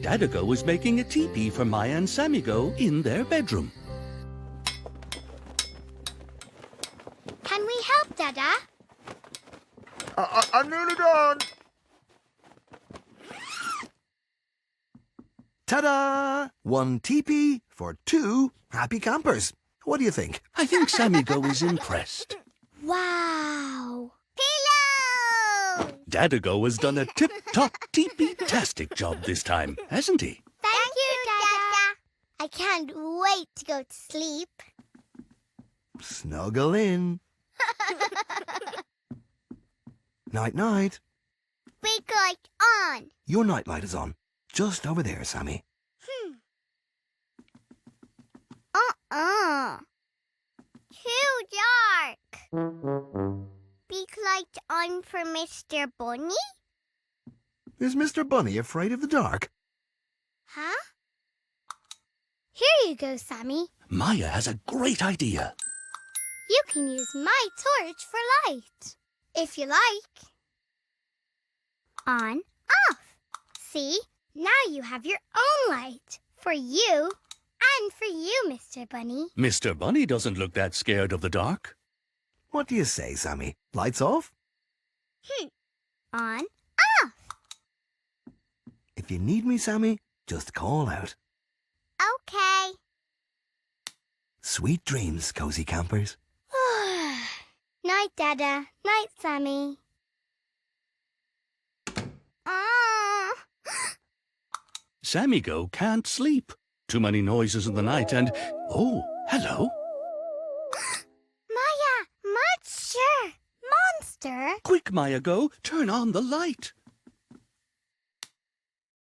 Dada Go was making a teepee for Mya and Sammy Go in their bedroom. Can we help, Dada? I'm nearly done. Ta-da! 1 teepee for 2 happy campers. What do you think? I think Sammy Go is impressed. Wow! Pillow! Dada Go has done a tip-top teepee-tastic job this time, hasn't he? Thank you, Dada. I can't wait to go to sleep. Snuggle in. Night-night. Big light on. Your nightlight is on. Just over there, Sammy. Too dark. Big light on for Mr. Bunny? Is Mr. Bunny afraid of the dark? Huh? Here you go, Sammy. Mya has a great idea. You can use my torch for light, if you like. On, off. See? Now you have your own light. For you, and for you, Mr. Bunny. Mr. Bunny doesn't look that scared of the dark. What do you say, Sammy? Lights off? On, off. If you need me, Sammy, just call out. Okay. Sweet dreams, cozy campers. Night, Dada. Night, Sammy. Sammy Go can't sleep. Too many noises in the night and... Oh, hello. Mya, monster. Monster? Quick, Mya Go, turn on the light.